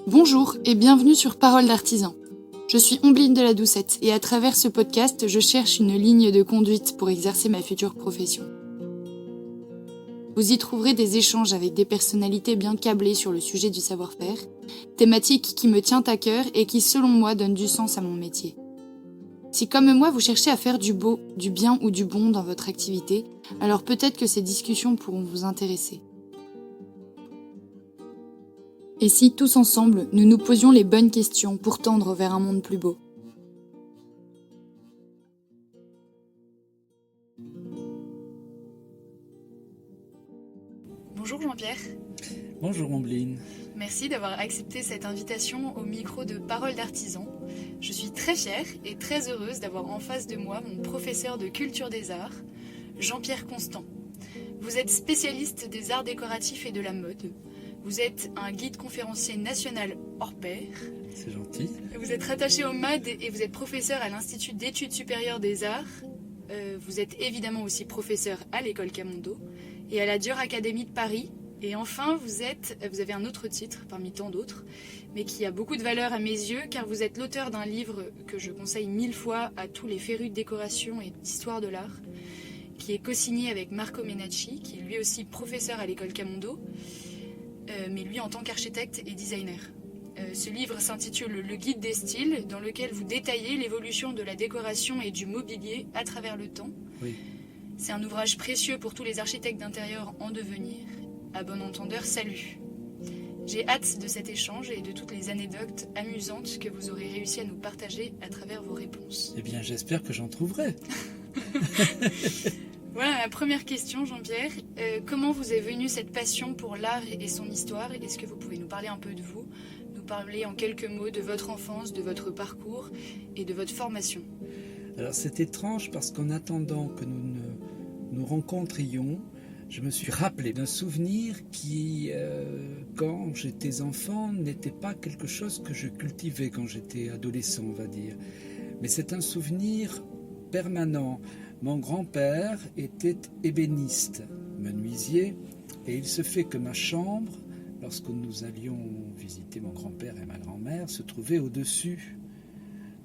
Bonjour et bienvenue sur Parole d'artisan. Je suis Ombline de la Doucette et à travers ce podcast, je cherche une ligne de conduite pour exercer ma future profession. Vous y trouverez des échanges avec des personnalités bien câblées sur le sujet du savoir-faire, thématique qui me tient à cœur et qui, selon moi, donne du sens à mon métier. Si comme moi, vous cherchez à faire du beau, du bien ou du bon dans votre activité, alors peut-être que ces discussions pourront vous intéresser. Et si, tous ensemble, nous nous posions les bonnes questions pour tendre vers un monde plus beau? Bonjour Jean-Pierre. Bonjour Ombline. Merci d'avoir accepté cette invitation au micro de Parole d'artisan. Je suis très fière et très heureuse d'avoir en face de moi mon professeur de culture des arts, Jean-Pierre Constant. Vous êtes spécialiste des arts décoratifs et de la mode. Vous êtes un guide conférencier national hors pair. C'est gentil. Vous êtes rattaché au MAD et vous êtes professeur à l'Institut d'études supérieures des arts. Vous êtes évidemment aussi professeur à l'école Camondo et à la Dior Academy de Paris. Et enfin, vous avez un autre titre parmi tant d'autres, mais qui a beaucoup de valeur à mes yeux, car vous êtes l'auteur d'un livre que je conseille 1000 fois à tous les férus de décoration et d'histoire de l'art, qui est co-signé avec Marco Menacci, qui est lui aussi professeur à l'école Camondo, mais lui en tant qu'architecte et designer. Ce livre s'intitule Le guide des styles, dans lequel vous détaillez l'évolution de la décoration et du mobilier à travers le temps. Oui. C'est un ouvrage précieux pour tous les architectes d'intérieur en devenir. À bon entendeur, salut. J'ai hâte de cet échange et de toutes les anecdotes amusantes que vous aurez réussi à nous partager à travers vos réponses. Eh bien, j'espère que j'en trouverai. Voilà ma première question, Jean-Pierre. Comment vous est venue cette passion pour l'art et son histoire? Est-ce que vous pouvez nous parler un peu de vous, nous parler en quelques mots de votre enfance, de votre parcours et de votre formation? Alors, c'est étrange parce qu'en attendant que nous rencontrions, je me suis rappelé d'un souvenir qui, quand j'étais enfant, n'était pas quelque chose que je cultivais quand j'étais adolescent, on va dire. Mais c'est un souvenir permanent. Mon grand-père était ébéniste, menuisier, et il se fait que ma chambre, lorsque nous allions visiter mon grand-père et ma grand-mère, se trouvait au-dessus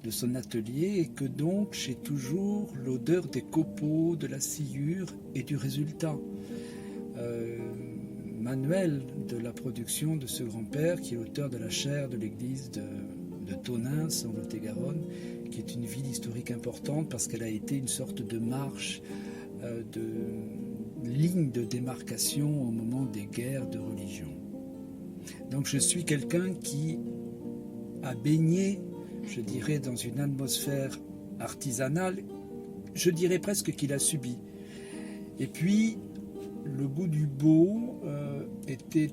de son atelier et que donc j'ai toujours l'odeur des copeaux, de la sciure et du résultat manuel de la production de ce grand-père qui est auteur de la chaire de l'église de Tonins en Lot-et-Garonne, qui est une ville historique importante parce qu'elle a été une sorte de marche, de ligne de démarcation au moment des guerres de religion. Donc je suis quelqu'un qui a baigné, je dirais, dans une atmosphère artisanale, je dirais presque qu'il a subi. Et puis, le goût du beau était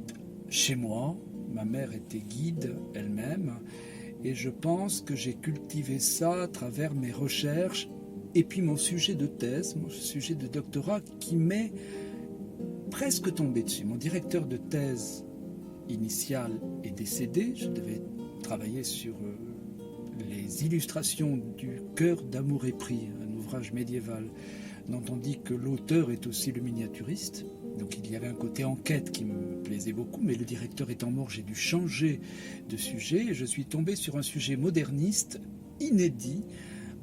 chez moi. Ma mère était guide elle-même. Et je pense que j'ai cultivé ça à travers mes recherches. Et puis mon sujet de thèse, mon sujet de doctorat qui m'est presque tombé dessus. Mon directeur de thèse initial est décédé. Je devais travailler sur les illustrations du Cœur d'amour épris, un ouvrage médiéval dont on dit que l'auteur est aussi le miniaturiste. Donc il y avait un côté enquête qui me plaisait beaucoup, mais le directeur étant mort, j'ai dû changer de sujet. Et je suis tombé sur un sujet moderniste, inédit,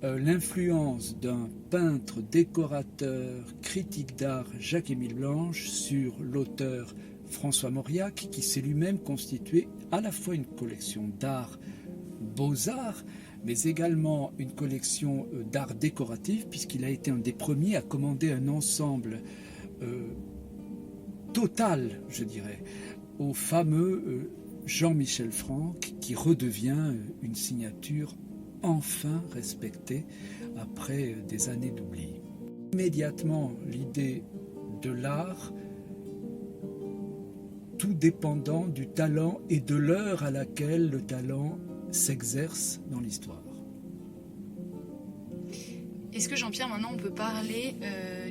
l'influence d'un peintre, décorateur, critique d'art, Jacques-Émile Blanche, sur l'auteur François Mauriac, qui s'est lui-même constitué à la fois une collection d'art, beaux-arts, mais également une collection d'art décoratif, puisqu'il a été un des premiers à commander un ensemble total, je dirais, au fameux Jean-Michel Franck, qui redevient une signature enfin respectée après des années d'oubli. Immédiatement, l'idée de l'art, tout dépendant du talent et de l'heure à laquelle le talent s'exerce dans l'histoire. Est-ce que Jean-Pierre, maintenant on peut parler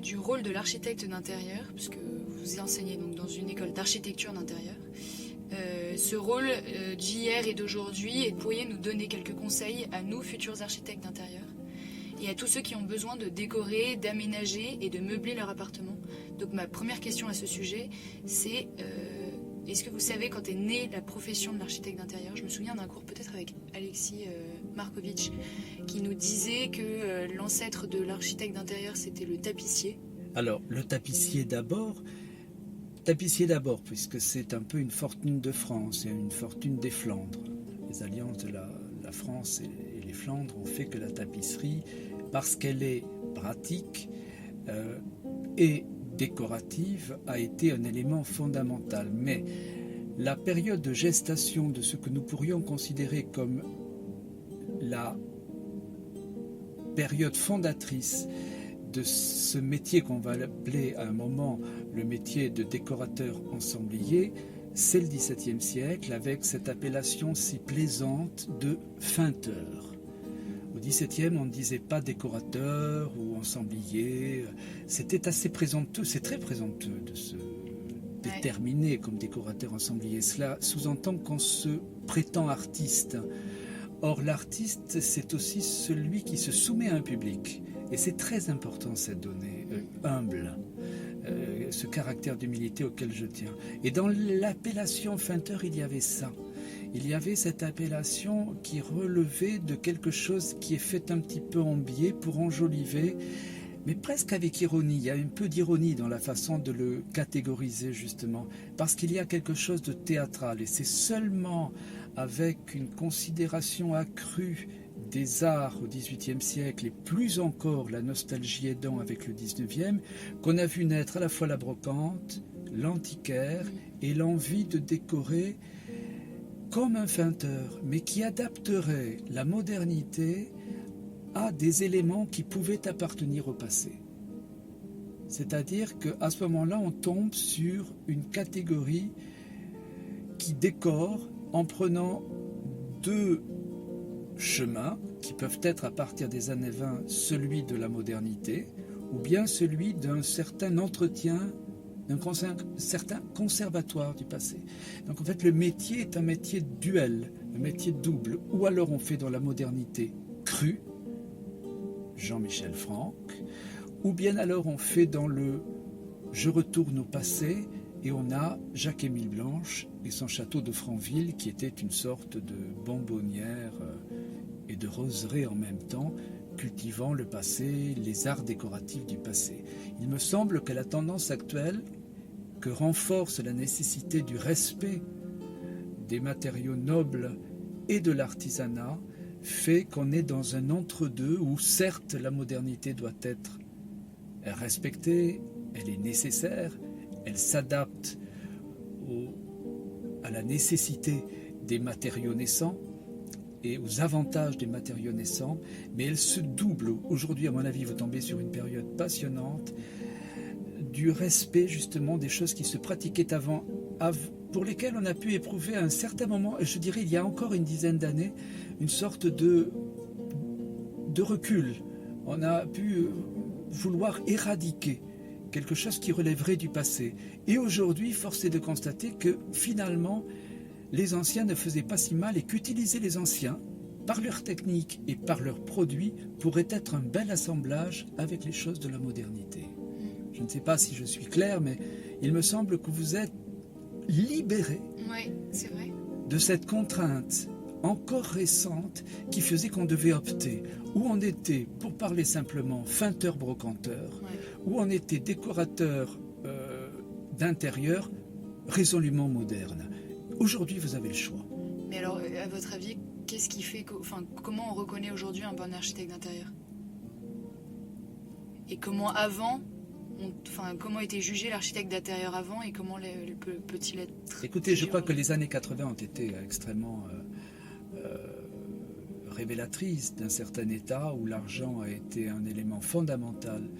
du rôle de l'architecte d'intérieur, puisque vous enseignez donc dans une école d'architecture d'intérieur, ce rôle d'hier et d'aujourd'hui, et pourriez nous donner quelques conseils à nous, futurs architectes d'intérieur? et à tous ceux qui ont besoin de décorer, d'aménager et de meubler leur appartement. Donc ma première question à ce sujet, c'est est-ce que vous savez quand est née la profession de l'architecte d'intérieur? Je me souviens d'un cours peut-être avec Alexis Markovitch qui nous disait que l'ancêtre de l'architecte d'intérieur c'était le tapissier. Alors, le tapissier d'abord, puisque c'est un peu une fortune de France et une fortune des Flandres. Les alliances de la France et les Flandres ont fait que la tapisserie, parce qu'elle est pratique et décorative, a été un élément fondamental. Mais la période de gestation de ce que nous pourrions considérer comme la période fondatrice de ce métier qu'on va appeler à un moment le métier de décorateur ensemblier, c'est le XVIIe siècle avec cette appellation si plaisante de feinteur. Au XVIIe, on ne disait pas décorateur ou ensemblier, c'était assez présomptueux, c'est très présomptueux de se déterminer comme décorateur ensemblier. Cela sous-entend qu'on se prétend artiste. Or, l'artiste, c'est aussi celui qui se soumet à un public. Et c'est très important cette donnée, humble, ce caractère d'humilité auquel je tiens. Et dans l'appellation feinteur, il y avait ça. Il y avait cette appellation qui relevait de quelque chose qui est fait un petit peu en biais pour enjoliver, mais presque avec ironie. Il y a un peu d'ironie dans la façon de le catégoriser justement, parce qu'il y a quelque chose de théâtral. Et c'est seulement avec une considération accrue des arts au XVIIIe siècle et plus encore la nostalgie aidant avec le XIXe, qu'on a vu naître à la fois la brocante, l'antiquaire et l'envie de décorer comme un feinteur, mais qui adapterait la modernité à des éléments qui pouvaient appartenir au passé. C'est-à-dire qu'à ce moment-là, on tombe sur une catégorie qui décore en prenant deux chemins qui peuvent être à partir des années 20 celui de la modernité ou bien celui d'un certain entretien, d'un certain conservatoire du passé. Donc en fait le métier est un métier duel, un métier double, ou alors on fait dans la modernité crue, Jean-Michel Franck, ou bien alors on fait dans le je retourne au passé et on a Jacques-Émile Blanche et son château de Franville qui était une sorte de bonbonnière et de roseraie en même temps, cultivant le passé, les arts décoratifs du passé. Il me semble que la tendance actuelle, que renforce la nécessité du respect des matériaux nobles et de l'artisanat, fait qu'on est dans un entre-deux où certes la modernité doit être respectée, elle est nécessaire, elle s'adapte à la nécessité des matériaux naissants et aux avantages des matériaux naissants, mais elle se double. Aujourd'hui, à mon avis, vous tombez sur une période passionnante du respect justement des choses qui se pratiquaient avant, pour lesquelles on a pu éprouver à un certain moment, et je dirais il y a encore une dizaine d'années, une sorte de recul. On a pu vouloir éradiquer quelque chose qui relèverait du passé. Et aujourd'hui, force est de constater que finalement, les anciens ne faisaient pas si mal et qu'utiliser les anciens, par leur technique et par leurs produits, pourrait être un bel assemblage avec les choses de la modernité. Je ne sais pas si je suis clair, mais il me semble que vous êtes libérés c'est vrai. de cette contrainte encore récente qui faisait qu'on devait opter. Où on était, pour parler simplement, feinteur-brocanteur, où on était décorateur d'intérieur résolument moderne. Aujourd'hui, vous avez le choix. Mais alors, à votre avis, qu'est-ce qui fait comment on reconnaît aujourd'hui un bon architecte d'intérieur? Et comment avant, comment était jugé l'architecte d'intérieur avant et comment peut-il être? Écoutez, je crois que les années 80 ont été extrêmement révélatrices d'un certain état où l'argent a été un élément fondamental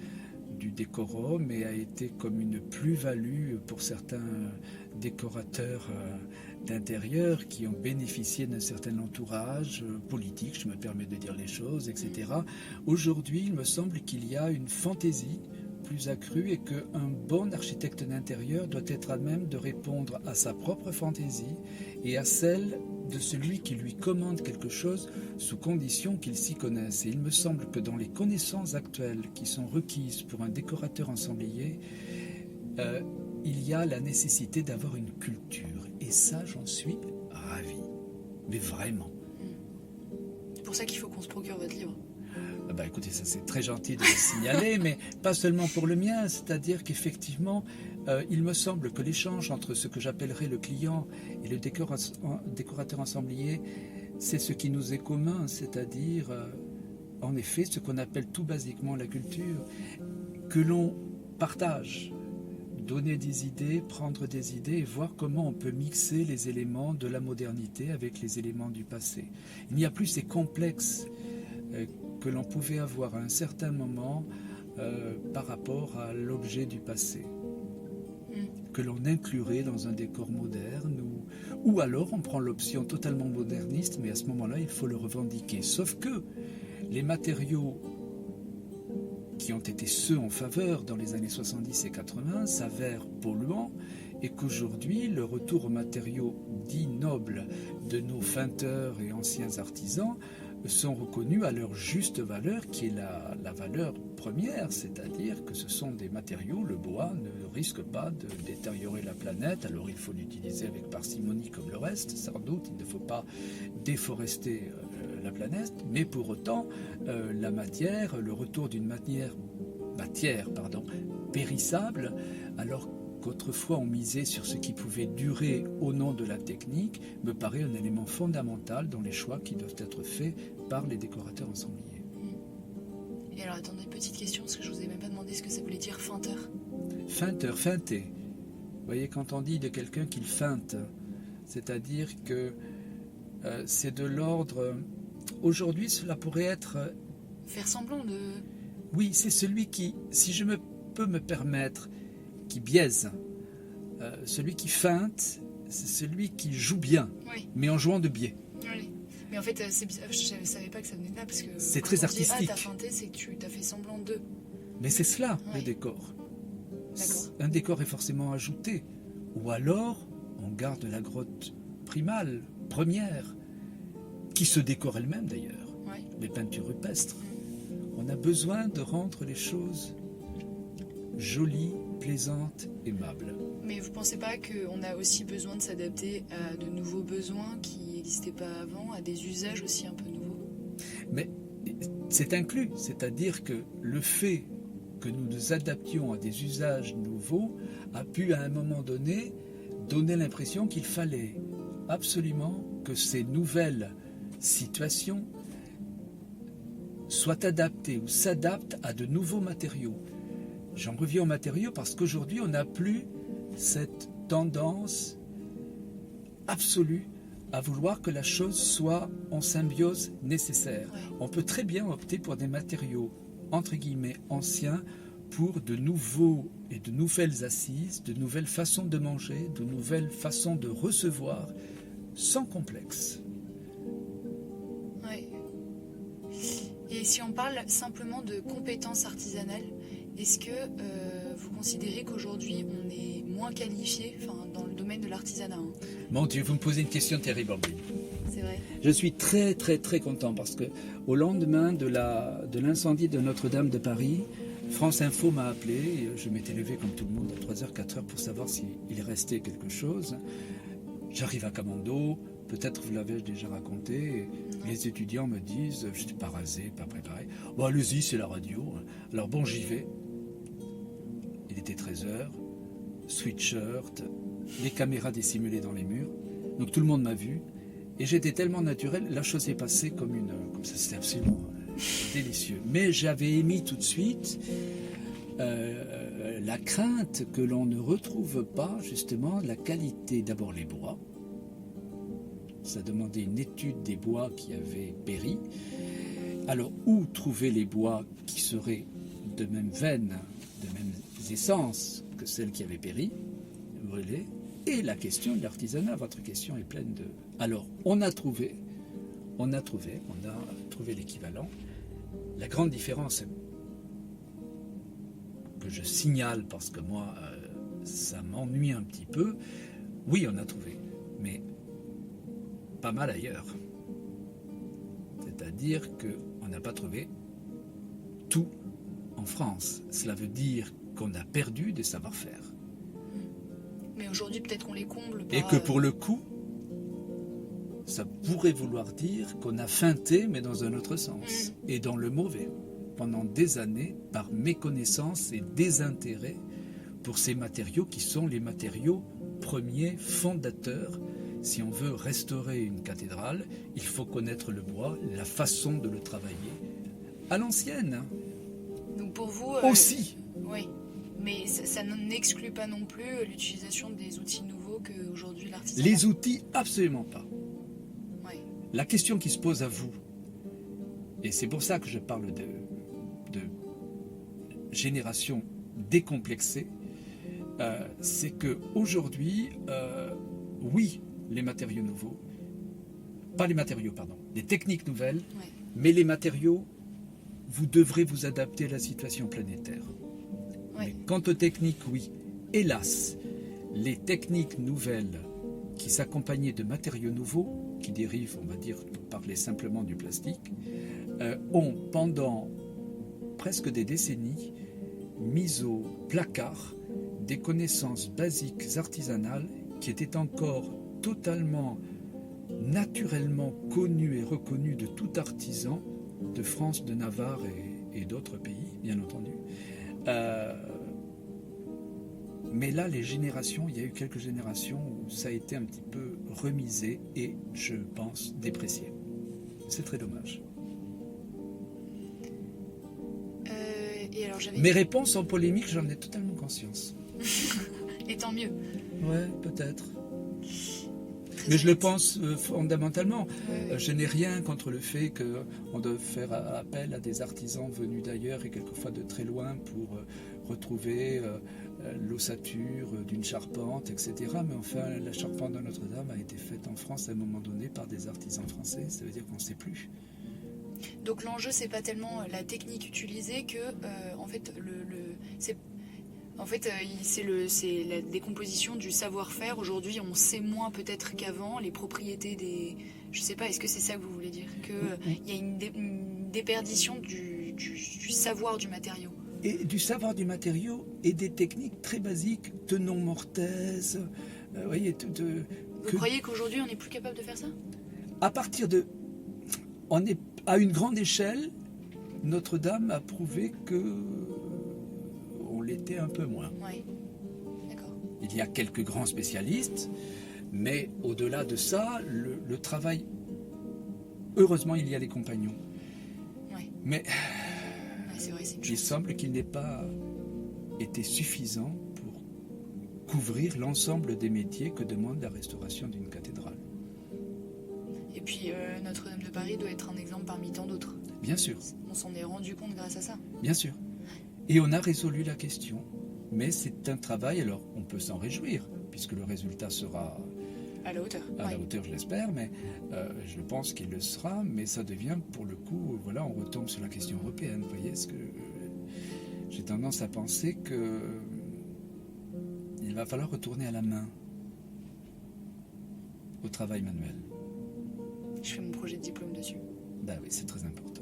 du décorum et a été comme une plus-value pour certains décorateurs d'intérieur qui ont bénéficié d'un certain entourage politique, je me permets de dire les choses, etc. Aujourd'hui, il me semble qu'il y a une fantaisie plus accrue et qu'un bon architecte d'intérieur doit être à même de répondre à sa propre fantaisie et à celle de celui qui lui commande quelque chose sous condition qu'il s'y connaisse. Et il me semble que dans les connaissances actuelles qui sont requises pour un décorateur ensemblier, il y a la nécessité d'avoir une culture. Et ça, j'en suis ravi. Mais vraiment. C'est pour ça qu'il faut qu'on se procure votre livre. Écoutez, ça c'est très gentil de le signaler, mais pas seulement pour le mien, c'est-à-dire qu'effectivement, il me semble que l'échange entre ce que j'appellerais le client et le décorateur ensemblier, c'est ce qui nous est commun, c'est-à-dire, en effet, ce qu'on appelle tout basiquement la culture, que l'on partage, donner des idées, prendre des idées et voir comment on peut mixer les éléments de la modernité avec les éléments du passé. Il n'y a plus ces complexes que l'on pouvait avoir à un certain moment par rapport à l'objet du passé, que l'on inclurait dans un décor moderne, ou alors on prend l'option totalement moderniste, mais à ce moment-là, il faut le revendiquer. Sauf que les matériaux qui ont été ceux en faveur dans les années 70 et 80 s'avèrent polluants, et qu'aujourd'hui, le retour aux matériaux dits nobles de nos feinteurs et anciens artisans sont reconnus à leur juste valeur, qui est la valeur première, c'est-à-dire que ce sont des matériaux, le bois ne risque pas de détériorer la planète, alors il faut l'utiliser avec parcimonie comme le reste, sans doute, il ne faut pas déforester la planète, mais pour autant, la matière, le retour d'une matière périssable, alors qu'autrefois on misait sur ce qui pouvait durer au nom de la technique, me paraît un élément fondamental dans les choix qui doivent être faits par les décorateurs ensembliers. Et alors attendez, petite question, parce que je vous ai même pas demandé ce que ça voulait dire feinteur. Feinteur, feinter. Vous voyez, quand on dit de quelqu'un qu'il feinte, c'est-à-dire que c'est de l'ordre... Aujourd'hui, cela pourrait être... Faire semblant de... Oui, c'est celui qui, si je peux me permettre, qui biaise. Celui qui feinte, c'est celui qui joue bien, oui, mais en jouant de biais. Oui. Mais en fait, c'est bizarre, je ne savais pas que ça venait de là, parce que c'est très artistique. Dit, t'as feinté, c'est que tu t'as fait semblant de... Mais c'est cela, oui, le décor. D'accord. Un décor est forcément ajouté. Ou alors, on garde la grotte primale, première, qui se décore elle-même d'ailleurs. Oui. Les peintures rupestres. On a besoin de rendre les choses jolies, plaisantes, aimables. Mais vous ne pensez pas qu'on a aussi besoin de s'adapter à de nouveaux besoins qui n'existaient pas avant, à des usages aussi un peu nouveaux? Mais c'est inclus, c'est-à-dire que le fait que nous nous adaptions à des usages nouveaux a pu à un moment donné donner l'impression qu'il fallait absolument que ces nouvelles situations soient adaptées ou s'adaptent à de nouveaux matériaux. J'en reviens aux matériaux parce qu'aujourd'hui, on n'a plus cette tendance absolue à vouloir que la chose soit en symbiose nécessaire. Ouais. On peut très bien opter pour des matériaux, entre guillemets, anciens, pour de nouveaux et de nouvelles assises, de nouvelles façons de manger, de nouvelles façons de recevoir, sans complexe. Ouais. Et si on parle simplement de compétences artisanales, est-ce que vous considérez qu'aujourd'hui on est moins qualifié dans le domaine de l'artisanat? Mon Dieu, vous me posez une question terrible, Ambline. C'est vrai. Je suis très très très content parce que au lendemain de l'incendie de Notre-Dame de Paris, France Info m'a appelé et je m'étais levé comme tout le monde à 3h, 4h pour savoir s'il restait quelque chose. J'arrive à Camondo, peut-être vous l'avez déjà raconté, les étudiants me disent, je n'étais pas rasé, pas préparé, bon allez-y, c'est la radio. Alors bon, j'y vais. Il était 13h, sweatshirt, les caméras dissimulées dans les murs, donc tout le monde m'a vu, et j'étais tellement naturel, la chose est passée comme ça, c'était absolument délicieux. Mais j'avais émis tout de suite la crainte que l'on ne retrouve pas justement la qualité, d'abord les bois. Ça demandait une étude des bois qui avaient péri. Alors, où trouver les bois qui seraient de même veine, de même essence que celles qui avaient péri, brûlées? Et la question de l'artisanat, votre question est pleine de... Alors, on a trouvé l'équivalent. La grande différence que je signale parce que moi, ça m'ennuie un petit peu, oui, on a trouvé, mais pas mal ailleurs. C'est-à-dire qu'on n'a pas trouvé tout en France. Cela veut dire qu'on a perdu des savoir-faire. Mais aujourd'hui, peut-être qu'on les comble par... Et que pour le coup, ça pourrait vouloir dire qu'on a feinté, mais dans un autre sens, et dans le mauvais, pendant des années, par méconnaissance et désintérêt pour ces matériaux qui sont les matériaux premiers, fondateurs. Si on veut restaurer une cathédrale, il faut connaître le bois, la façon de le travailler, à l'ancienne. Donc pour vous... Aussi. Oui, mais ça n'exclut pas non plus l'utilisation des outils nouveaux qu'aujourd'hui l'artisanat... Les outils, absolument pas. Ouais. La question qui se pose à vous, et c'est pour ça que je parle de génération décomplexée, c'est qu'aujourd'hui, oui, les matériaux nouveaux, pas les matériaux, pardon, les techniques nouvelles, Ouais. mais les matériaux, vous devrez vous adapter à la situation planétaire. Ouais. Mais quant aux techniques, oui, hélas, les techniques nouvelles qui s'accompagnaient de matériaux nouveaux, qui dérivent, on va dire, pour parler simplement du plastique, ont pendant presque des décennies mis au placard des connaissances basiques artisanales qui étaient encore totalement, naturellement connues et reconnues de tout artisan de France, de Navarre et d'autres pays, bien entendu. Mais là, les générations, il y a eu quelques générations où ça a été un petit peu remisé et, je pense, déprécié. C'est très dommage. Et alors Mes réponses en polémique, j'en ai totalement conscience. Et tant mieux. Ouais, peut-être. Très Mais je le honnête. pense fondamentalement. Ouais. Je n'ai rien contre le fait qu'on doit faire appel à des artisans venus d'ailleurs et quelquefois de très loin pour retrouver l'ossature d'une charpente, etc. Mais enfin, la charpente de Notre-Dame a été faite en France à un moment donné par des artisans français. Ça veut dire qu'on ne sait plus. Donc l'enjeu, c'est pas tellement la technique utilisée que, en fait, c'est la décomposition du savoir-faire. Aujourd'hui, on sait moins peut-être qu'avant les propriétés des... Je sais pas, est-ce que c'est ça que vous voulez dire? Qu'il y a une déperdition du savoir du matériau. Et du savoir du matériau et des techniques très basiques, tenons mortaise, voyez, Vous croyez qu'aujourd'hui, on n'est plus capable de faire ça? à partir de... On est à une grande échelle, Notre-Dame a prouvé que on l'était un peu moins. Oui, d'accord. Il y a quelques grands spécialistes, mais au-delà de ça, le travail, heureusement, il y a les compagnons. Oui, Mais c'est vrai, c'est une il chose. semble qu'il n'ait pas été suffisant pour couvrir l'ensemble des métiers que demande la restauration d'une cathédrale. Et puis, Notre-Dame de Paris doit être un exemple parmi tant d'autres. Bien sûr, On s'en est rendu compte grâce à ça. bien sûr. Et on a résolu la question. Mais c'est un travail, alors on peut s'en réjouir, puisque le résultat sera À la hauteur. à la Oui. hauteur, je l'espère, mais je pense qu'il le sera, mais ça devient pour le coup, voilà, on retombe sur la question européenne. Vous voyez, ce que j'ai tendance à penser que il va falloir retourner à la main, au travail manuel. Je fais mon projet de diplôme dessus. Ben oui, c'est très important.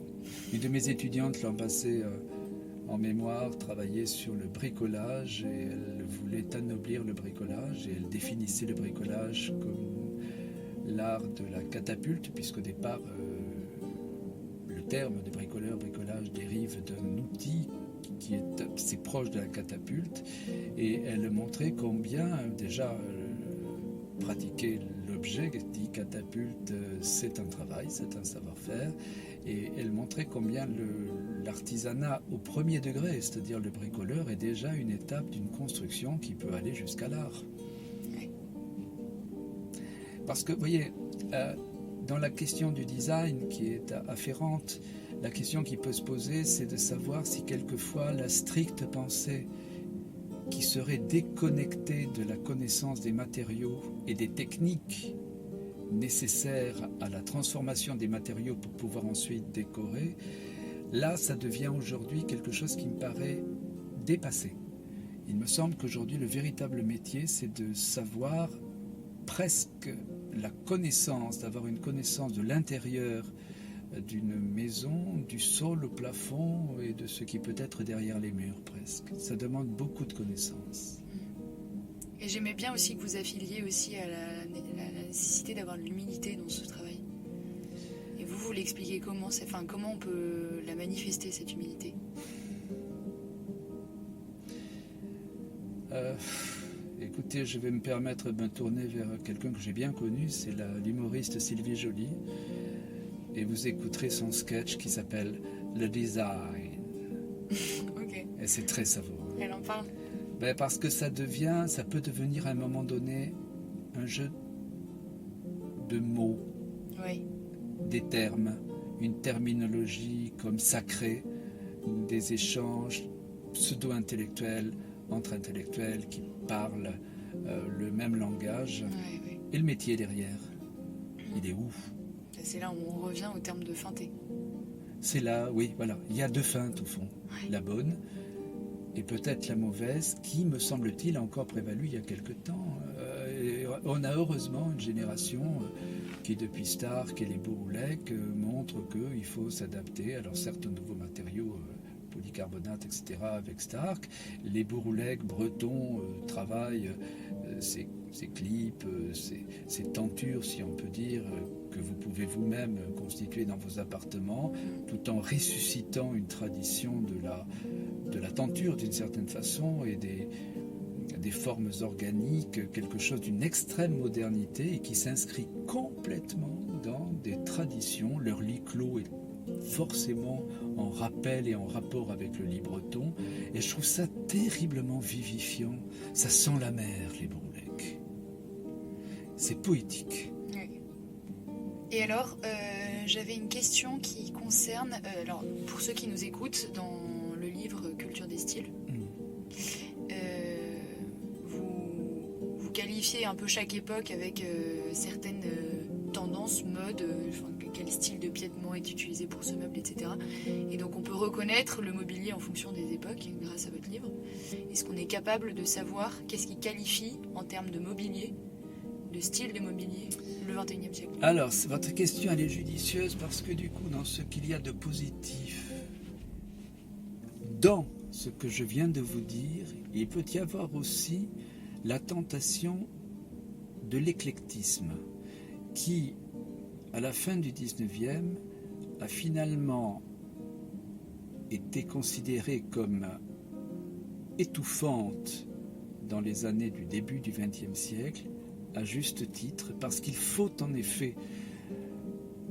Une de mes étudiantes l'an passé en mémoire travaillait sur le bricolage et elle voulait anoblir le bricolage et elle définissait le bricolage comme l'art de la catapulte, puisqu'au départ le terme de bricolage dérive d'un outil qui est assez proche de la catapulte, et elle montrait combien déjà pratiquer l'objet, dit catapulte, c'est un travail, c'est un savoir-faire, et elle montrait combien l'artisanat au premier degré, c'est-à-dire le bricoleur, est déjà une étape d'une construction qui peut aller jusqu'à l'art. Oui. Parce que, vous voyez, dans la question du design qui est afférente, la question qui peut se poser, c'est de savoir si quelquefois la stricte pensée qui serait déconnectée de la connaissance des matériaux et des techniques nécessaires à la transformation des matériaux pour pouvoir ensuite décorer, là, ça devient aujourd'hui quelque chose qui me paraît dépassé. Il me semble qu'aujourd'hui, le véritable métier, c'est de savoir presque la connaissance, d'avoir une connaissance de l'intérieur d'une maison, du sol au plafond et de ce qui peut être derrière les murs presque. Ça demande beaucoup de connaissances. Et j'aimais bien aussi que vous affiliez aussi à la nécessité d'avoir de l'humilité dans ce travail. Et vous l'expliquez comment, comment on peut la manifester, cette humilité? Écoutez, je vais me permettre de me tourner vers quelqu'un que j'ai bien connu, c'est l'humoriste Sylvie Joly. Et vous écouterez son sketch qui s'appelle Le Design. Ok. Et c'est très savoureux. Elle en parle? Parce que ça peut devenir à un moment donné un jeu de mots, Oui. des termes, une terminologie comme sacrée, des échanges pseudo-intellectuels entre intellectuels qui parlent le même langage. Oui. Et le métier derrière, il est où? C'est là où on revient au terme de feinter. C'est là, oui, voilà. Il y a deux feintes au fond. Ouais. La bonne et peut-être la mauvaise, qui, me semble-t-il, a encore prévalu il y a quelque temps. On a heureusement une génération qui, depuis Stark et les Bourroulec, montre qu'il faut s'adapter. Alors certes, aux nouveaux matériaux, polycarbonate, etc., avec Stark. Les Bourroulec, bretons, travaillent ces clips, ces tentures, si on peut dire, que vous pouvez vous-même constituer dans vos appartements, tout en ressuscitant une tradition de la tenture d'une certaine façon et des formes organiques, quelque chose d'une extrême modernité et qui s'inscrit complètement dans des traditions. Leur lit clos est forcément en rappel et en rapport avec le lit breton, et je trouve ça terriblement vivifiant. Ça sent la mer, les Bourroulec. C'est poétique. Oui. Et alors, j'avais une question qui concerne, alors pour ceux qui nous écoutent, dans le livre Culture des styles, vous qualifiez un peu chaque époque avec certaines tendances, modes, quel style de piétement est utilisé pour ce meuble, etc. Et donc on peut reconnaître le mobilier en fonction des époques grâce à votre livre. Est-ce qu'on est capable de savoir qu'est-ce qui qualifie en termes de mobilier, de style de mobilier, le XXIe siècle? Alors, votre question, elle est judicieuse parce que du coup, dans ce qu'il y a de positif, dans ce que je viens de vous dire, il peut y avoir aussi la tentation de l'éclectisme qui, à la fin du 19e, a finalement été considérée comme étouffante dans les années du début du XXe siècle, à juste titre, parce qu'il faut en effet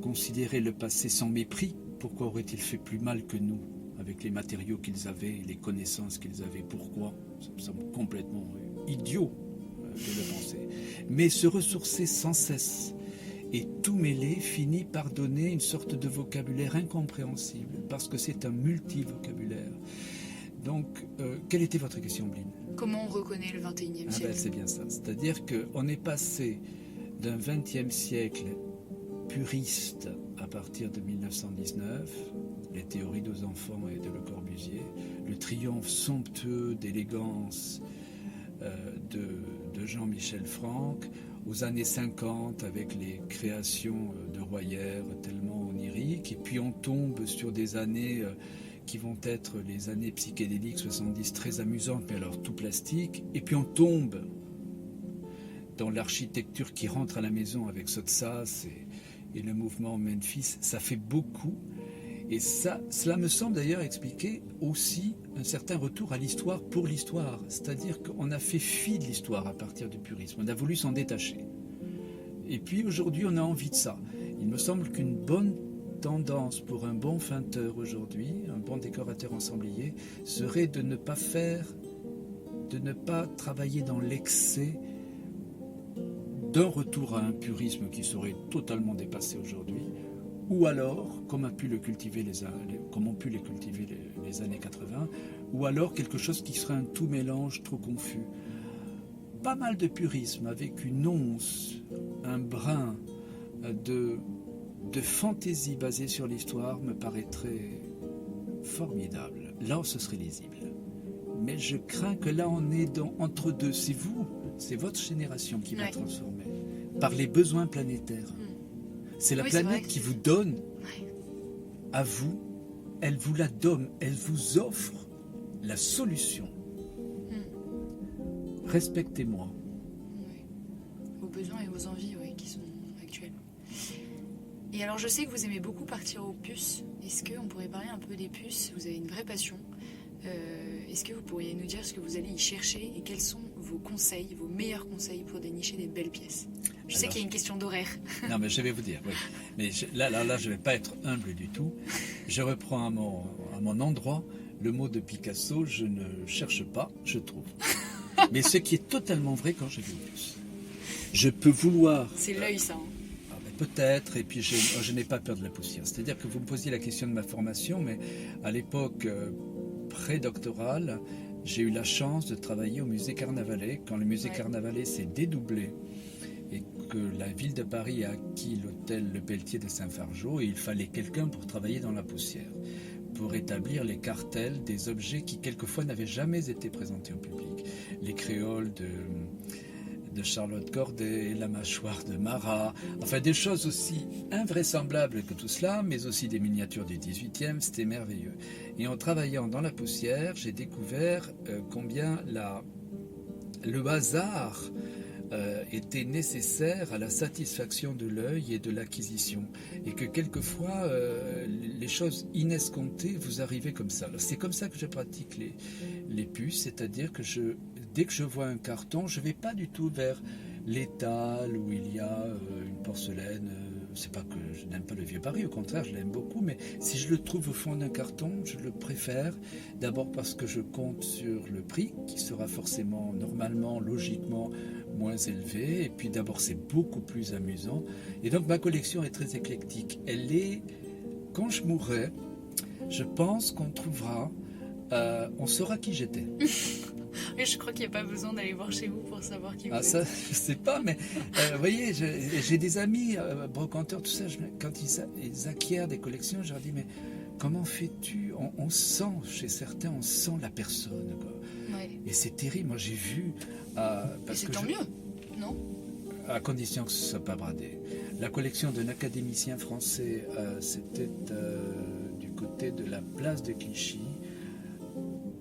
considérer le passé sans mépris. Pourquoi aurait-il fait plus mal que nous, avec les matériaux qu'ils avaient, les connaissances qu'ils avaient? Pourquoi? Ça me semble complètement idiot de le penser. Mais se ressourcer sans cesse et tout mêler finit par donner une sorte de vocabulaire incompréhensible, parce que c'est un multivocabulaire. Donc, quelle était votre question, Bline? Comment on reconnaît le XXIe siècle? C'est bien ça. C'est-à-dire qu'on est passé d'un XXe siècle puriste à partir de 1919, les théories d'aux enfants et de Le Corbusier, le triomphe somptueux d'élégance de Jean-Michel Franck, aux années 50 avec les créations de Royer tellement oniriques, et puis on tombe sur des années qui vont être les années psychédéliques 70 très amusantes, mais alors tout plastique, et puis on tombe dans l'architecture qui rentre à la maison avec Sotsas et le mouvement Memphis. Ça fait beaucoup, et cela me semble d'ailleurs expliquer aussi un certain retour à l'histoire pour l'histoire, c'est-à-dire qu'on a fait fi de l'histoire à partir du purisme, on a voulu s'en détacher. Et puis aujourd'hui on a envie de ça. Il me semble qu'une bonne tendance pour un bon feinteur aujourd'hui, un bon décorateur ensemblier, serait de ne pas travailler dans l'excès d'un retour à un purisme qui serait totalement dépassé aujourd'hui, ou alors, comme ont pu les cultiver les années 80, ou alors quelque chose qui serait un tout mélange trop confus. Pas mal de purisme avec une once, un brin de fantaisie basée sur l'histoire me paraîtrait formidable. Là, ce serait lisible. mais je crains que là on est entre deux. C'est vous, c'est votre génération qui va transformer par les besoins planétaires. C'est la planète qui vous donne à vous, elle vous la donne, elle vous offre la solution. Respectez-moi. Aux besoins et aux envies qui sont actuels. Et alors je sais que vous aimez beaucoup partir aux puces. Est-ce qu'on pourrait parler un peu des puces? Vous avez une vraie passion. Est-ce que vous pourriez nous dire ce que vous allez y chercher et quels sont vos conseils, vos meilleurs conseils pour dénicher des belles pièces? Je sais qu'il y a une question d'horaire. Non, mais je vais vous dire, oui. Mais là, je ne vais pas être humble du tout. Je reprends à mon endroit le mot de Picasso, je ne cherche pas, je trouve. Mais ce qui est totalement vrai quand j'ai vu une puce. Je peux vouloir... C'est l'œil, ça. Peut-être, et puis je n'ai pas peur de la poussière. C'est-à-dire que vous me posiez la question de ma formation, mais à l'époque pré-doctorale, j'ai eu la chance de travailler au musée Carnavalet, quand le musée Carnavalet s'est dédoublé et que la ville de Paris a acquis l'hôtel Le Pelletier de Saint-Fargeau, et il fallait quelqu'un pour travailler dans la poussière, pour établir les cartels des objets qui quelquefois n'avaient jamais été présentés au public. Les créoles de Charlotte Corday, la mâchoire de Marat, enfin des choses aussi invraisemblables que tout cela, mais aussi des miniatures du XVIIIe, c'était merveilleux. Et en travaillant dans la poussière, j'ai découvert combien le hasard était nécessaire à la satisfaction de l'œil et de l'acquisition, et que quelquefois les choses inescomptées vous arrivaient comme ça. Alors, c'est comme ça que je pratique les puces, c'est-à-dire que dès que je vois un carton, je ne vais pas du tout vers l'étal où il y a une porcelaine. C'est pas que je n'aime pas le vieux Paris, au contraire, je l'aime beaucoup, mais si je le trouve au fond d'un carton, je le préfère. D'abord parce que je compte sur le prix, qui sera forcément, normalement, logiquement, moins élevé. Et puis d'abord, c'est beaucoup plus amusant. Et donc, ma collection est très éclectique. Quand je mourrai, je pense qu'on trouvera, on saura qui j'étais. Mais je crois qu'il n'y a pas besoin d'aller voir chez vous pour savoir qui vous êtes. Ça, je ne sais pas, mais vous voyez, j'ai des amis brocanteurs, tout ça, quand ils acquièrent des collections, je leur dis, mais comment fais-tu? On sent, chez certains, on sent la personne, quoi. Et c'est terrible, moi j'ai vu... Et c'est tant mieux, non? À condition que ce ne soit pas bradé. La collection d'un académicien français, c'était du côté de la place de Clichy.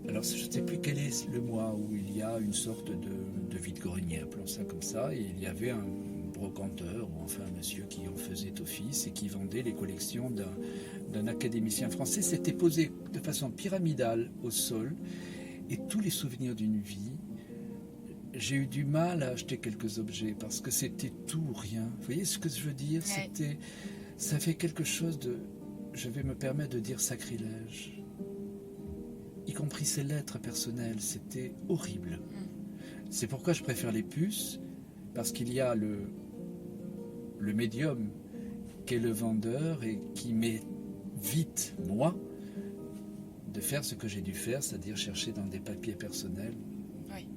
Alors, je ne sais plus quel est le mois où il y a une sorte de vide-grenier, appelons ça comme ça, et il y avait un brocanteur, ou enfin un monsieur qui en faisait office et qui vendait les collections d'un académicien français. C'était posé de façon pyramidale au sol, et tous les souvenirs d'une vie, j'ai eu du mal à acheter quelques objets, parce que c'était tout ou rien. Vous voyez ce que je veux dire? Ça fait quelque chose de, je vais me permettre de dire sacrilège. Y compris ses lettres personnelles, c'était horrible. C'est pourquoi je préfère les puces, parce qu'il y a le médium qui est le vendeur et qui m'évite, moi, de faire ce que j'ai dû faire, c'est-à-dire chercher dans des papiers personnels. Oui.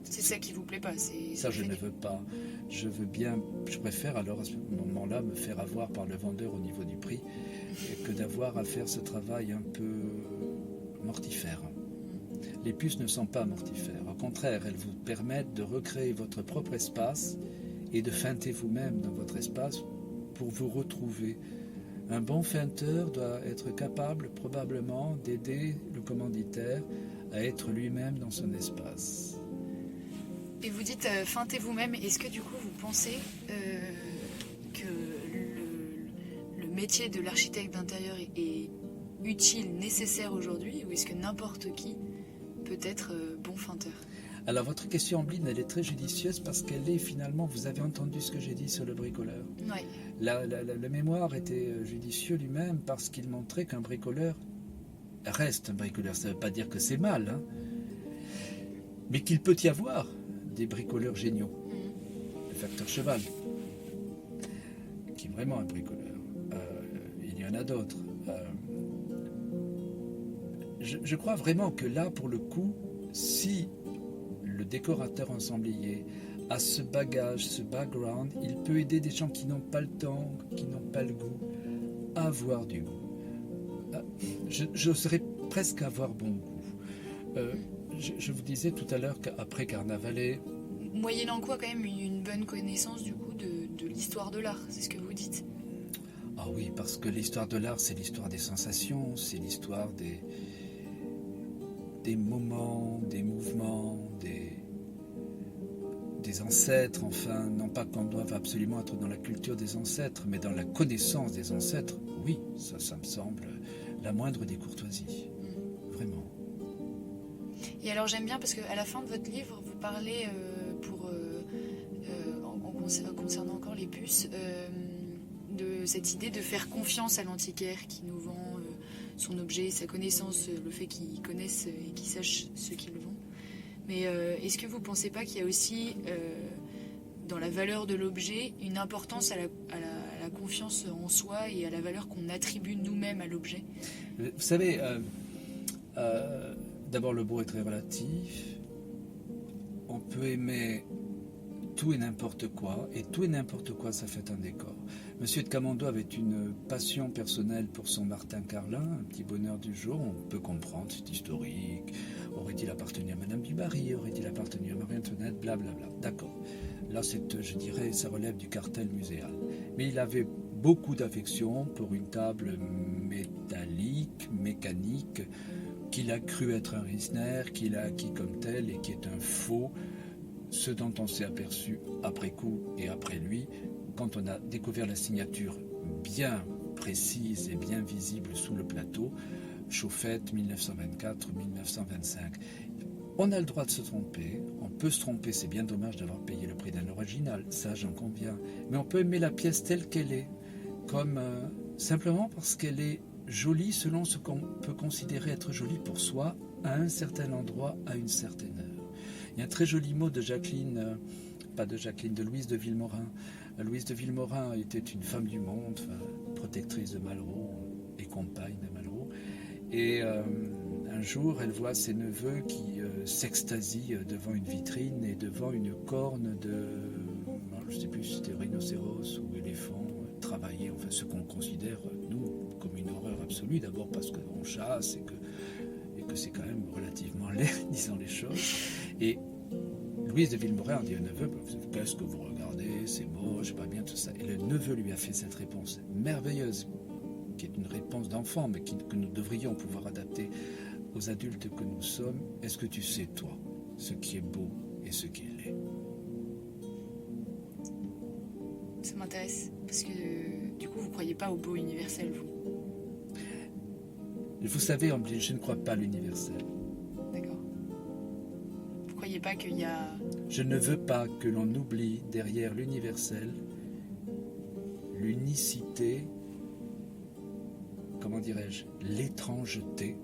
C'est ça qui vous plaît pas. Ça, je ne veux pas. Je préfère alors à ce moment-là me faire avoir par le vendeur au niveau du prix que d'avoir à faire ce travail un peu mortifère. Les puces ne sont pas mortifères. Au contraire, elles vous permettent de recréer votre propre espace et de feinter vous-même dans votre espace pour vous retrouver. Un bon feinteur doit être capable probablement d'aider le commanditaire à être lui-même dans son espace. Et vous dites feintez vous-même. Est-ce que du coup vous pensez que le métier de l'architecte d'intérieur est utile, nécessaire aujourd'hui, ou est-ce que n'importe qui peut être bon feinteur? Alors votre question, Ambline, elle est très judicieuse parce qu'elle est finalement, vous avez entendu ce que j'ai dit sur le bricoleur. Oui. Le mémoire était judicieux lui-même parce qu'il montrait qu'un bricoleur reste un bricoleur. Ça ne veut pas dire que c'est mal, hein, mais qu'il peut y avoir des bricoleurs géniaux. Le facteur Cheval, qui est vraiment un bricoleur. Il y en a d'autres. Je crois vraiment que là, pour le coup, si le décorateur ensemblier a ce bagage, ce background, il peut aider des gens qui n'ont pas le temps, qui n'ont pas le goût, à avoir du goût. J'oserais presque avoir bon goût. je vous disais tout à l'heure qu'après Carnavalet, Moyennant quoi, quand même, une bonne connaissance du coup de l'histoire de l'art, c'est ce que vous dites. ah oui, parce que l'histoire de l'art, c'est l'histoire des sensations, c'est l'histoire des moments, des mouvements, des ancêtres, enfin, non pas qu'on doive absolument être dans la culture des ancêtres, mais dans la connaissance des ancêtres, oui, ça me semble la moindre des courtoisies, vraiment. Et alors j'aime bien parce qu'à la fin de votre livre, vous parlez, concernant encore les puces, de cette idée de faire confiance à l'antiquaire qui nous vend son objet, sa connaissance, le fait qu'ils connaissent et qu'ils sachent ce qu'ils vendent. Mais est-ce que vous ne pensez pas qu'il y a aussi, dans la valeur de l'objet, une importance à la confiance en soi et à la valeur qu'on attribue nous-mêmes à l'objet ? Vous savez, d'abord le beau est très relatif. On peut aimer tout et n'importe quoi, et tout et n'importe quoi, ça fait un décor. Monsieur de Camondo avait une passion personnelle pour son Martin Carlin, un petit bonheur du jour, on peut comprendre, c'est historique, aurait-il appartenu à Madame du Barry, aurait-il appartenu à Marie-Antoinette, blablabla, d'accord. Là, je dirais, ça relève du cartel muséal. Mais il avait beaucoup d'affection pour une table métallique, mécanique, qu'il a cru être un Riesner, qu'il a acquis comme tel et qui est un faux, ce dont on s'est aperçu après coup et après lui, quand on a découvert la signature bien précise et bien visible sous le plateau, Chauffette 1924-1925. On a le droit de se tromper, on peut se tromper, c'est bien dommage d'avoir payé le prix d'un original, ça j'en conviens, mais on peut aimer la pièce telle qu'elle est, comme simplement parce qu'elle est jolie selon ce qu'on peut considérer être joli pour soi, à un certain endroit, à une certaine heure. Il y a un très joli mot de de Louise de Villemorin. Louise de Villemorin était une femme du monde, protectrice de Malraux et compagne de Malraux. Et un jour, elle voit ses neveux qui s'extasient devant une vitrine et devant une corne de, je ne sais plus si c'était rhinocéros ou éléphant, travaillé, enfin ce qu'on considère, nous, comme une horreur absolue, d'abord parce qu'on chasse et que c'est quand même relativement laid, disons les choses. Et Louise de Villemorin dit au neveu, qu'est-ce que vous regardez, c'est moche, pas bien tout ça. Et le neveu lui a fait cette réponse merveilleuse, qui est une réponse d'enfant, mais que nous devrions pouvoir adapter aux adultes que nous sommes. Est-ce que tu sais, toi, ce qui est beau et ce qui est laid ? Ça m'intéresse, parce que du coup, vous ne croyez pas au beau universel, vous ? Vous savez, je ne crois pas à l'universel. D'accord. Vous ne croyez pas qu'il y a... Je ne veux pas que l'on oublie derrière l'universel l'unicité, comment dirais-je, l'étrangeté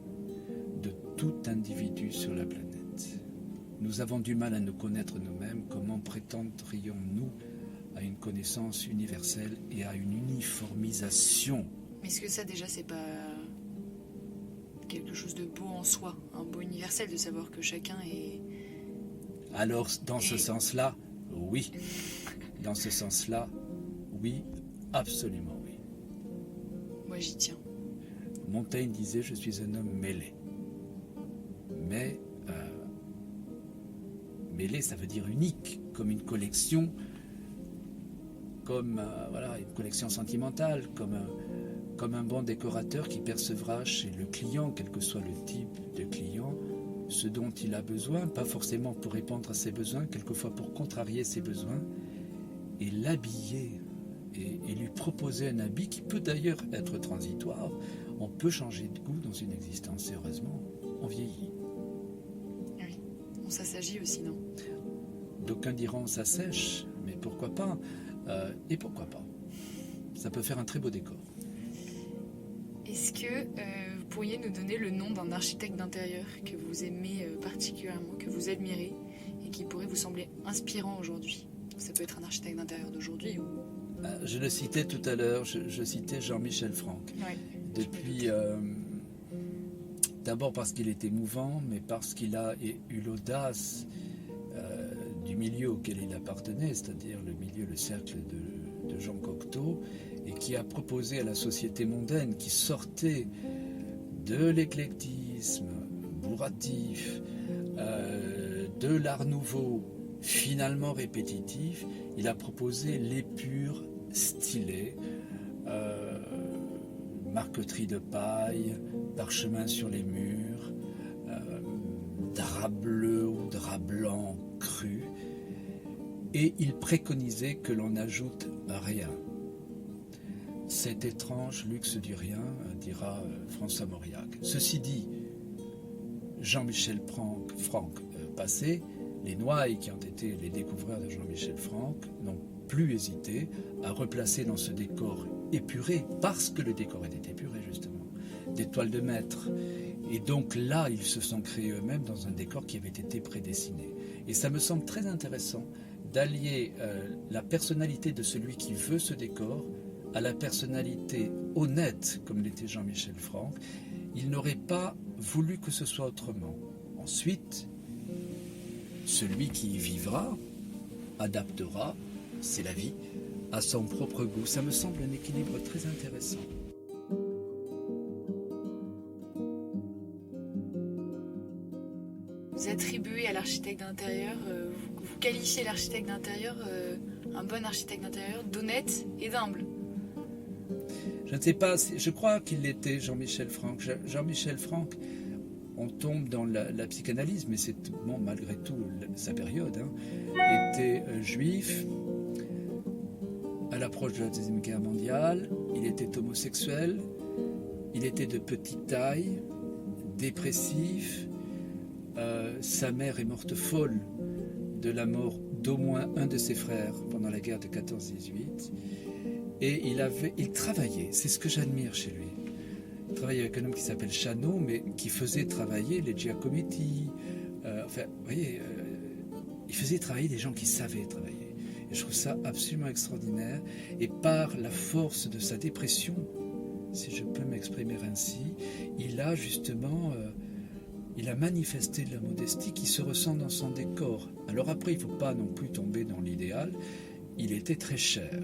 de tout individu sur la planète. Nous avons du mal à nous connaître nous-mêmes. Comment prétendrions-nous à une connaissance universelle et à une uniformisation ? Mais est-ce que ça, déjà, c'est pas quelque chose de beau en soi, un beau universel, de savoir que chacun est... Alors, dans ce sens-là, oui. Dans ce sens-là, oui, absolument oui. Moi, j'y tiens. Montaigne disait « Je suis un homme mêlé ». Mais mêlé, ça veut dire unique, comme une collection, comme une collection sentimentale, comme un bon décorateur qui percevra chez le client, quel que soit le type de client, ce dont il a besoin, pas forcément pour répondre à ses besoins, quelquefois pour contrarier ses besoins, et l'habiller, et lui proposer un habit qui peut d'ailleurs être transitoire. On peut changer de goût dans une existence, et heureusement, on vieillit. Oui, on s'assagit aussi, non ? D'aucuns diront ça sèche, mais pourquoi pas ? Et pourquoi pas ? Ça peut faire un très beau décor. Est-ce que vous pourriez nous donner le nom d'un architecte d'intérieur que vous aimez particulièrement, que vous admirez et qui pourrait vous sembler inspirant aujourd'hui ? Ça peut être un architecte d'intérieur d'aujourd'hui ou... Je le citais tout à l'heure, je citais Jean-Michel Franck. Ouais, depuis, d'abord parce qu'il est émouvant, mais parce qu'il a eu l'audace du milieu auquel il appartenait, c'est-à-dire le cercle de Jean Cocteau, et qui a proposé à la société mondaine, qui sortait de l'éclectisme bourratif, de l'art nouveau finalement répétitif, il a proposé l'épure stylée, marqueterie de paille, parchemin sur les murs, drap bleu ou drap blanc cru, et il préconisait que l'on n'ajoute rien. Cet étrange luxe du rien, dira François Mauriac. Ceci dit, Jean-Michel Franck passé, les Noailles, qui ont été les découvreurs de Jean-Michel Franck, n'ont plus hésité à replacer dans ce décor épuré, parce que le décor était épuré justement, des toiles de maître. Et donc là, ils se sont créés eux-mêmes dans un décor qui avait été prédestiné. Et ça me semble très intéressant d'allier la personnalité de celui qui veut ce décor à la personnalité honnête, comme l'était Jean-Michel Franck. Il n'aurait pas voulu que ce soit autrement. Ensuite, celui qui y vivra adaptera, c'est la vie, à son propre goût. Ça me semble un équilibre très intéressant. Vous attribuez à l'architecte d'intérieur, vous qualifiez l'architecte d'intérieur, un bon architecte d'intérieur, d'honnête et d'humble. Je ne sais pas, je crois qu'il l'était, Jean-Michel Franck. Jean-Michel Franck, on tombe dans la psychanalyse, mais c'est bon, malgré tout sa période, était juif. À l'approche de la Deuxième Guerre mondiale, il était homosexuel, il était de petite taille, dépressif. Sa mère est morte folle de la mort d'au moins un de ses frères pendant la guerre de 14-18. Et il travaillait, c'est ce que j'admire chez lui. Il travaillait avec un homme qui s'appelle Chanot, mais qui faisait travailler les Giacometti. Vous voyez, il faisait travailler des gens qui savaient travailler. Et je trouve ça absolument extraordinaire. Et par la force de sa dépression, si je peux m'exprimer ainsi, il a justement... il a manifesté de la modestie qui se ressent dans son décor. Alors après, il ne faut pas non plus tomber dans l'idéal. Il était très cher.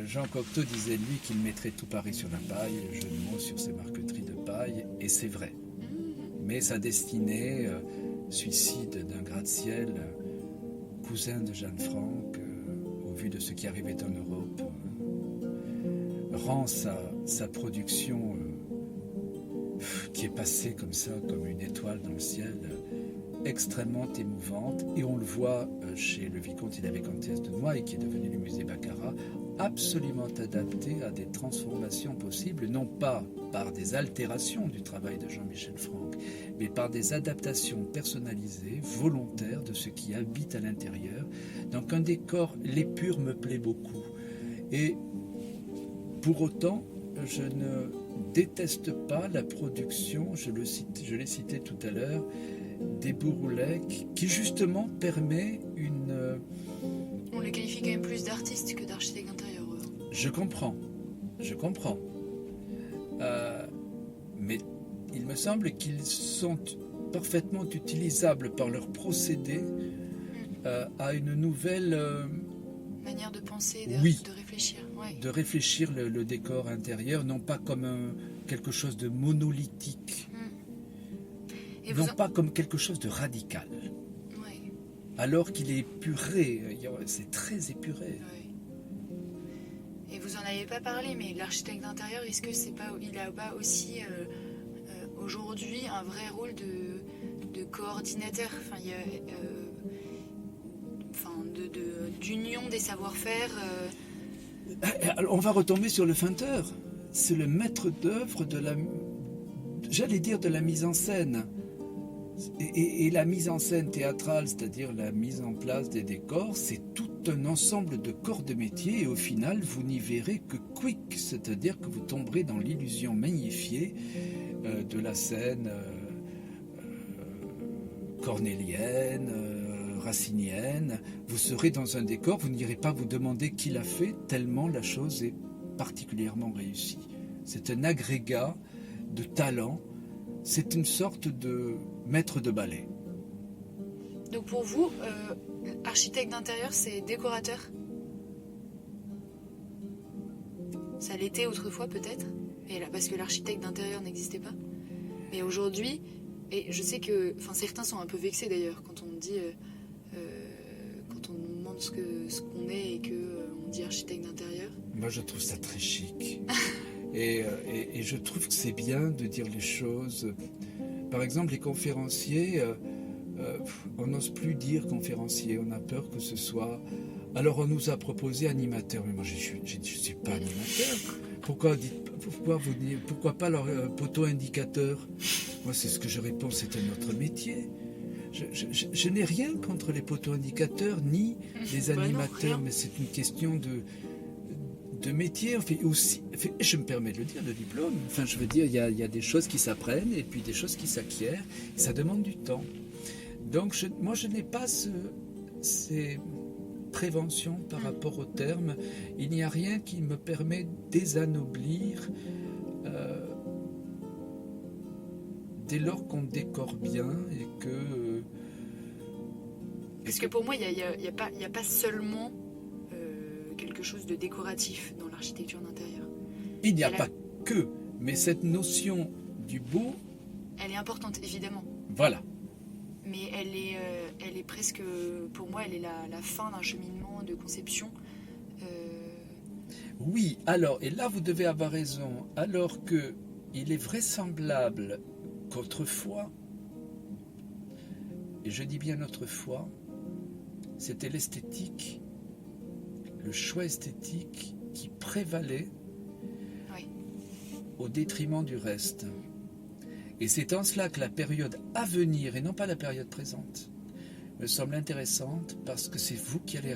Jean Cocteau disait, lui, qu'il mettrait tout Paris sur la paille, le jeu de mots sur ses marqueteries de paille, et c'est vrai. Mais sa destinée, suicide d'un gratte-ciel, cousin de Jeanne Frank, au vu de ce qui arrivait en Europe, rend sa production... qui est passée comme ça, comme une étoile dans le ciel, extrêmement émouvante. Et on le voit chez le vicomte et la vicomtesse de Noailles, qui est devenu le musée Baccarat, absolument adapté à des transformations possibles, non pas par des altérations du travail de Jean-Michel Franck, mais par des adaptations personnalisées, volontaires de ce qui habite à l'intérieur. Donc un décor, l'épure me plaît beaucoup. Et pour autant, je ne déteste pas la production, je l'ai cité tout à l'heure, des Bouroulec, qui justement permet une... On les qualifie quand même plus d'artistes que d'architectes d'intérieur. Je comprends. Mais il me semble qu'ils sont parfaitement utilisables par leur procédé à une nouvelle... manière de penser, de réfléchir. Ouais. De réfléchir le décor intérieur, non pas comme quelque chose de monolithique, pas comme quelque chose de radical. Ouais. Alors qu'il est épuré, c'est très épuré. Ouais. Et vous en avez pas parlé, mais l'architecte d'intérieur, est-ce que il n'a pas aussi aujourd'hui un vrai rôle de coordinateur, d'union des savoir-faire. Alors, on va retomber sur le feinteur. C'est le maître d'œuvre de la mise en scène. Et la mise en scène théâtrale, c'est-à-dire la mise en place des décors, c'est tout un ensemble de corps de métier. Et au final, vous n'y verrez que quick, c'est-à-dire que vous tomberez dans l'illusion magnifiée de la scène cornélienne, racinienne. Vous serez dans un décor, vous n'irez pas vous demander qui l'a fait, tellement la chose est particulièrement réussie. C'est un agrégat de talent, c'est une sorte de maître de ballet. Donc pour vous, architecte d'intérieur, c'est décorateur? Ça l'était autrefois peut-être, parce que l'architecte d'intérieur n'existait pas. Mais aujourd'hui, Et je sais que certains sont un peu vexés d'ailleurs quand on dit, quand on nous demande ce qu'on est et qu'on dit architecte d'intérieur. Moi, je trouve ça très chic. et je trouve que c'est bien de dire les choses. Par exemple, les conférenciers, on n'ose plus dire conférencier, on a peur que ce soit... Alors, on nous a proposé animateur, mais moi, je ne suis pas animateur. Pourquoi pas leur poteau indicateur? Moi, c'est ce que je réponds, c'est notre métier. Je n'ai rien contre les poteaux indicateurs, ni les animateurs, mais c'est une question de métier. Je me permets de le dire, de diplôme. Enfin, je veux dire, il y a des choses qui s'apprennent et puis des choses qui s'acquièrent. Ça demande du temps. Donc, moi, je n'ai pas ces préventions par rapport au terme. Il n'y a rien qui me permet de désanoblir dès lors qu'on décore bien et que... Parce que pour moi, il n'y a pas seulement quelque chose de décoratif dans l'architecture d'intérieur. Il n'y a pas que, mais cette notion du beau... Elle est importante, évidemment. Voilà. Mais elle est presque, pour moi, elle est la fin d'un cheminement de conception. Oui, alors, et là vous devez avoir raison, alors que il est vraisemblable qu'autrefois, et je dis bien autrefois, c'était l'esthétique, le choix esthétique qui prévalait au détriment du reste. Et c'est en cela que la période à venir, et non pas la période présente, me semble intéressante parce que c'est vous qui allez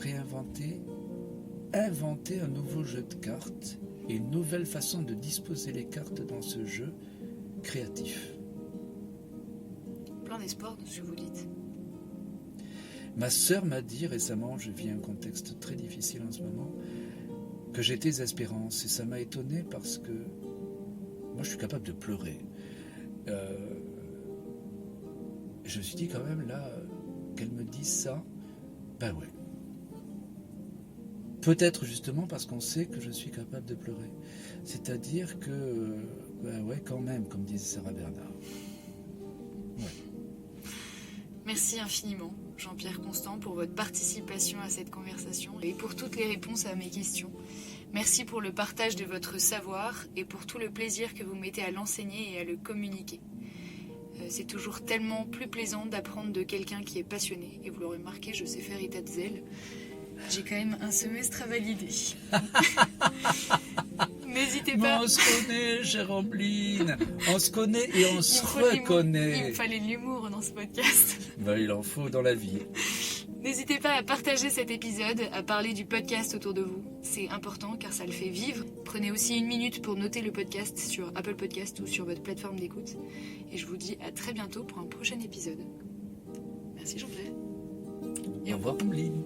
inventer un nouveau jeu de cartes et une nouvelle façon de disposer les cartes dans ce jeu créatif. Plein d'espoir de ce que vous dites. Ma sœur m'a dit récemment, je vis un contexte très difficile en ce moment, que j'étais Espérance, et ça m'a étonné parce que moi je suis capable de pleurer. Je me suis dit quand même là qu'elle me dise ça, ben ouais. Peut-être justement parce qu'on sait que je suis capable de pleurer. C'est-à-dire que, ben ouais, quand même, comme disait Sarah Bernard. Ouais. Merci infiniment, Jean-Pierre Constant, pour votre participation à cette conversation et pour toutes les réponses à mes questions. Merci pour le partage de votre savoir et pour tout le plaisir que vous mettez à l'enseigner et à le communiquer. C'est toujours tellement plus plaisant d'apprendre de quelqu'un qui est passionné. Et vous l'aurez remarqué, je sais faire état de zèle. J'ai quand même un semestre à valider. N'hésitez pas. Mais on se connaît, chère Ambline. On se connaît et on se reconnaît. Il me fallait de l'humour dans ce podcast. Ben, il en faut dans la vie. N'hésitez pas à partager cet épisode, à parler du podcast autour de vous. C'est important car ça le fait vivre. Prenez aussi 1 minute pour noter le podcast sur Apple Podcast ou sur votre plateforme d'écoute. Et je vous dis à très bientôt pour un prochain épisode. Merci Jean-Pierre. Au revoir Ambline.